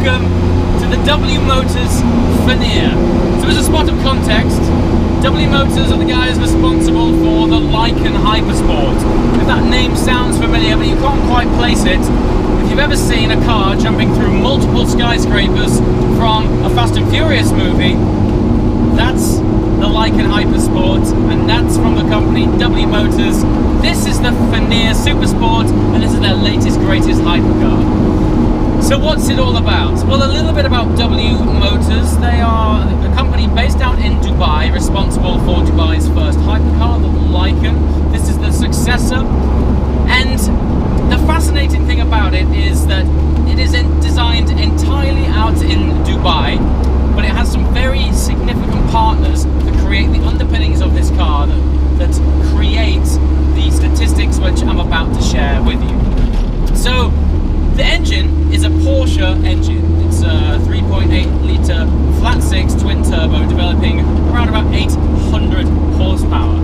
welcome to the W Motors Fenyr. So as a spot of context, W Motors are the guys responsible for the Lykan Hypersport. If that name sounds familiar, but you can't quite place it, if you've ever seen a car jumping through multiple skyscrapers from a Fast and Furious movie, that's the Lykan Hypersport, and that's from the company W Motors. This is the Fenyr Supersport, and this is their latest, greatest hypercar. So what's it all about? Well, a little bit about W Motors. They are a company based out in Dubai, responsible for Dubai's first hypercar, the Lykan. This is the Successor. And the fascinating thing about it is that it is designed entirely out in Dubai, but it has some very significant partners that create the underpinnings of this car that create the statistics which I'm about to share with you. So, the engine is a Porsche engine. It's a 3.8 litre flat six twin turbo developing around about 800 horsepower.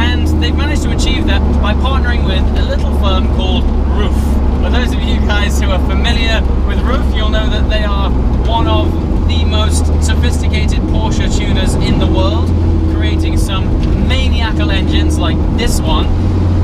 And they've managed to achieve that by partnering with a little firm called Roof. For those of you guys who are familiar with Roof, you'll know that they are one of the most sophisticated Porsche tuners in the world, creating some maniacal engines like this one.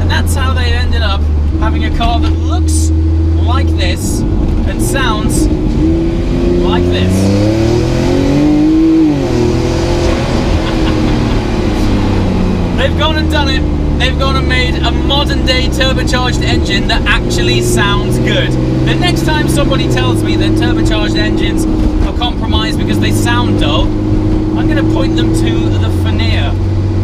And that's how they ended up having a car that looks like this and sounds like this. They've gone and done it. They've gone and made a modern day turbocharged engine that actually sounds good. The next time somebody tells me that turbocharged engines are compromised because they sound dull, I'm going to point them to the Fenyr.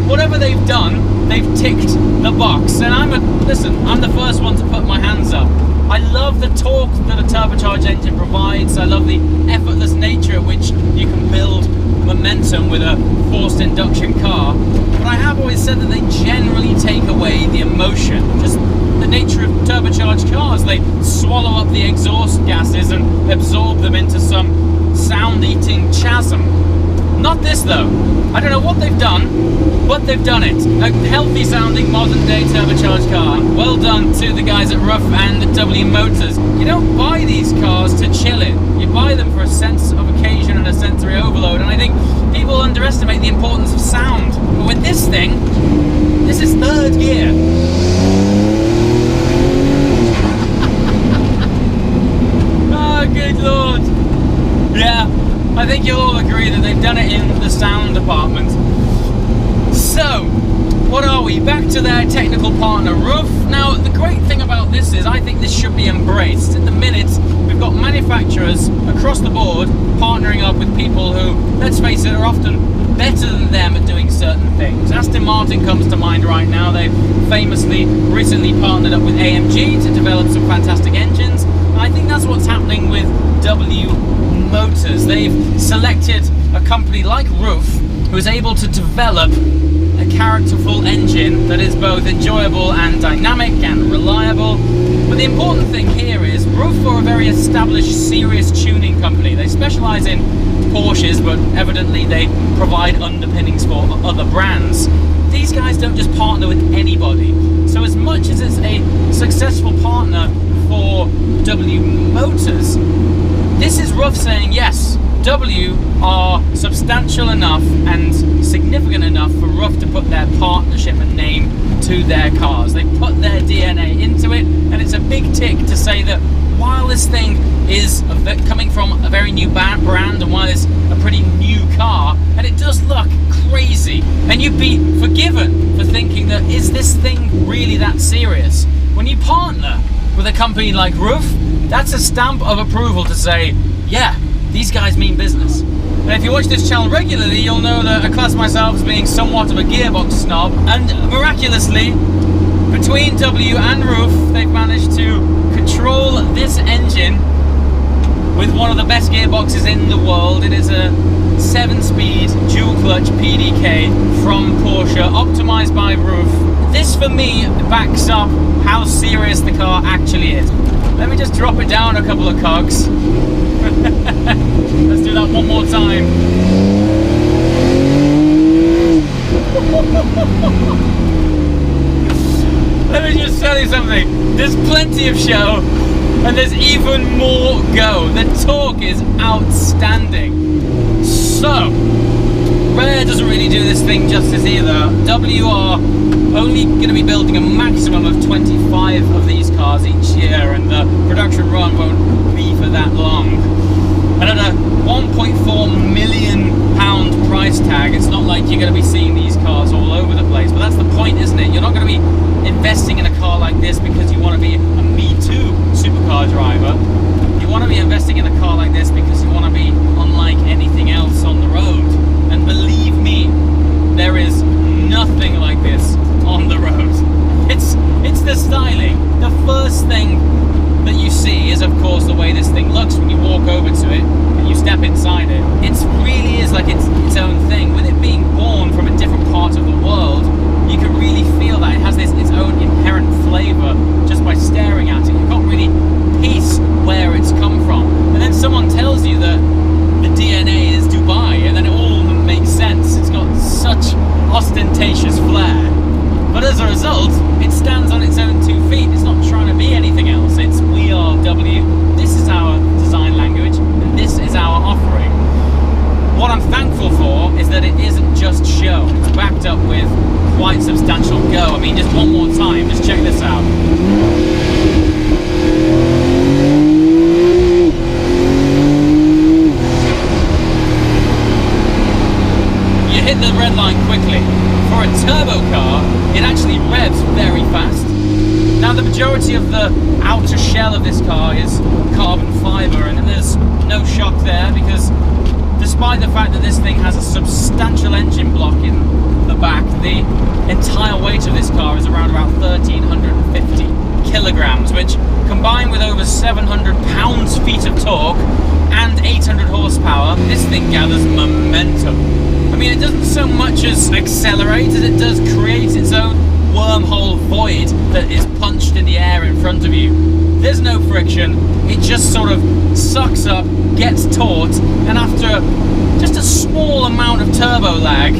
Whatever they've done, they've ticked the box. And I'm the first one to put my hands up. I love the torque that a turbocharged engine provides. I love the effortless nature at which you can build momentum with a forced induction car. But I have always said that they generally take away the emotion. Just the nature of turbocharged cars. They swallow up the exhaust gases and absorb them into some sound-eating chasm. Not this though. I don't know what they've done, but they've done it. A healthy sounding modern day turbocharged car. Well done to the guys at Roof and the W Motors. You don't buy these cars to chill in. You buy them for a sense of occasion and a sensory overload. And I think people underestimate the importance of sound. But with this thing, this is third gear. Oh, good lord. Yeah. I think you'll all agree that they've done it in the sound department. So, what are we? Back to their technical partner, Roof. Now, the great thing about this is I think this should be embraced. At the minute, we've got manufacturers across the board partnering up with people who, let's face it, are often better than them at doing certain things. Aston Martin comes to mind right now. They've famously recently partnered up with AMG to develop some fantastic engines. And I think that's what's happening with W Motors. They've selected a company like Roof who is able to develop a characterful engine that is both enjoyable and dynamic and reliable. But the important thing here is Roof are a very established, serious tuning company. They specialize in Porsches, but evidently they provide underpinnings for other brands. These guys don't just partner with anybody. So as much as it's a successful partner for W Motors, this is Roof saying, yes, W are substantial enough and significant enough for Roof to put their partnership and name to their cars. They put their DNA into it, and it's a big tick to say that while this thing is coming from a very new brand, and while it's a pretty new car, and it does look crazy, and you'd be forgiven for thinking that, is this thing really that serious? When you partner with a company like Roof, that's a stamp of approval to say, yeah, these guys mean business. And if you watch this channel regularly, you'll know that I class myself as being somewhat of a gearbox snob, and miraculously, between W and Roof, they've managed to control this engine with one of the best gearboxes in the world. It is a 7-speed dual-clutch PDK from Porsche, optimized by Roof. This, for me, backs up how serious the car actually is. Let me just drop it down a couple of cogs. Let's do that one more time. Let me just tell you something. There's plenty of show And there's even more go. The torque is outstanding. So, Rare doesn't really do this thing justice either. W are only going to be building a maximum of 25 of these cars each year, and the production run won't be for that long. And at a £1.4 million price tag, it's not like you're going to be seeing these cars all over the place. But that's the point, isn't it? You're not going to be investing in a car like this because you want to be a Me Too supercar driver. You want to be investing in a car like this because you want to be unlike anything else on the road. And believe me, there is nothing like this on the road. It's the styling. The first thing that you see is, of course, the way this thing looks when you walk over to it and you step inside it. It really is like its own thing. With it being born from a different part of the world, you can really feel that it has its own inherent flavour just by staring at it. You can't really piece where it's come from. And then someone tells you that the DNA is Dubai, and then it all makes sense. It's got such ostentatious flair. But as a result, it stands on its own 2 feet. It's not trying to be anything else. It's we are W. This is our design language, and this is our offering. What I'm thankful for is that it isn't just show. It's backed up with quite substantial go. I mean, just one more time, just check this out. You hit the red line quickly. For a turbo car, it actually revs very fast. Now, the majority of the outer shell of this car is carbon fibre, and there's no shock there because despite the fact that this thing has a substantial engine block in the back, the entire weight of this car is around about 1,350 kilograms, which combined with over 700 pounds-feet of torque and 800 horsepower, this thing gathers momentum. I mean, it doesn't so much as accelerate as it does create its own wormhole void that is punched in the air in front of you. There's no friction, it just sort of sucks up, gets taut, and after just a small amount of turbo lag,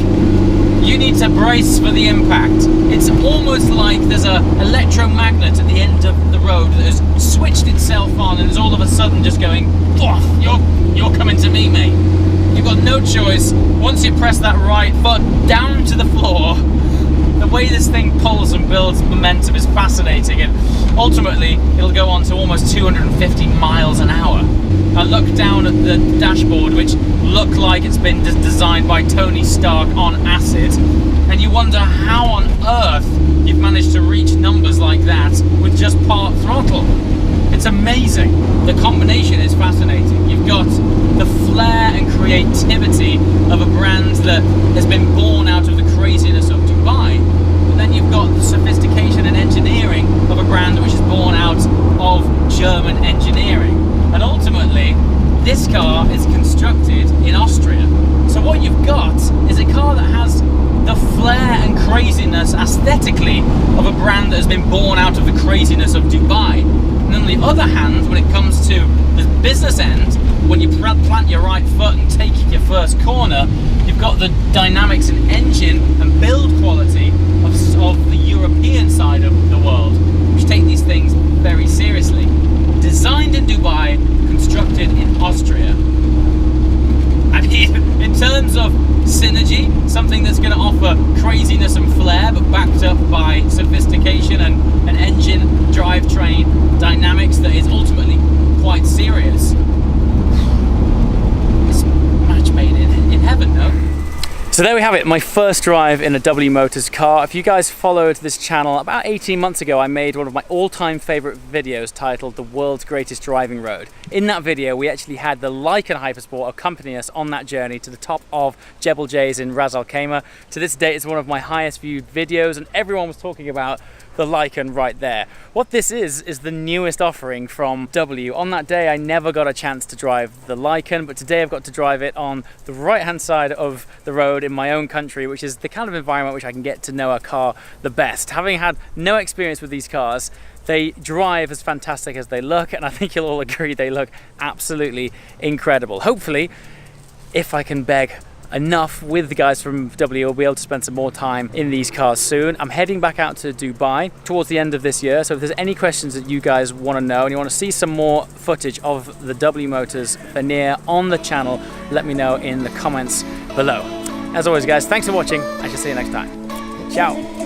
you need to brace for the impact. It's almost like there's an electromagnet at the end of the road that has switched itself on and is all of a sudden just going, you're coming to me, mate. You've got no choice. Once you press that right foot down to the floor, the way this thing pulls and builds momentum is fascinating, and ultimately it'll go on to almost 250 miles an hour. I look down at the dashboard, which looked like it's been designed by Tony Stark on acid, and you wonder how on earth you've managed to reach numbers like that with just part throttle. It's amazing. The combination is fascinating. You've got the flair and creativity of a brand that has been born out of the craziness of Dubai, but then you've got the sophistication and engineering of a brand which is born out of German engineering. And ultimately, this car is constructed in Austria. So what you've got is a car that has the flair and craziness aesthetically of a brand that has been born out of the craziness of Dubai. And on the other hand, when it comes to the business end, when you plant your right foot and take your first corner, you've got the dynamics and engine and build quality of the European side of the world, which take these things very seriously. Designed in Dubai, constructed in Austria. I mean, in terms of synergy, something that's going to offer craziness and flair, but backed up by sophistication and an engine drivetrain dynamics that is ultimately quite serious. It's a match made in heaven, no? So there we have it, my first drive in a W Motors car. If you guys followed this channel, about 18 months ago I made one of my all-time favourite videos titled The World's Greatest Driving Road. In that video we actually had the Lykan Hypersport accompany us on that journey to the top of Jebel Jays in Ras Al Khaimah. To this date it's one of my highest viewed videos, and everyone was talking about the Lykan right there. What this is the newest offering from W. On that day I never got a chance to drive the Lykan, but today I've got to drive it on the right hand side of the road in my own country, which is the kind of environment which I can get to know a car the best. Having had no experience with these cars, they drive as fantastic as they look, and I think you'll all agree they look absolutely incredible. Hopefully, if I can beg enough with the guys from W. We'll be able to spend some more time in these cars soon. I'm heading back out to Dubai towards the end of this year, so if there's any questions that you guys want to know and you want to see some more footage of the W Motors Fenyr on the channel, let me know in the comments below. As always guys, thanks for watching. I shall see you next time. Ciao.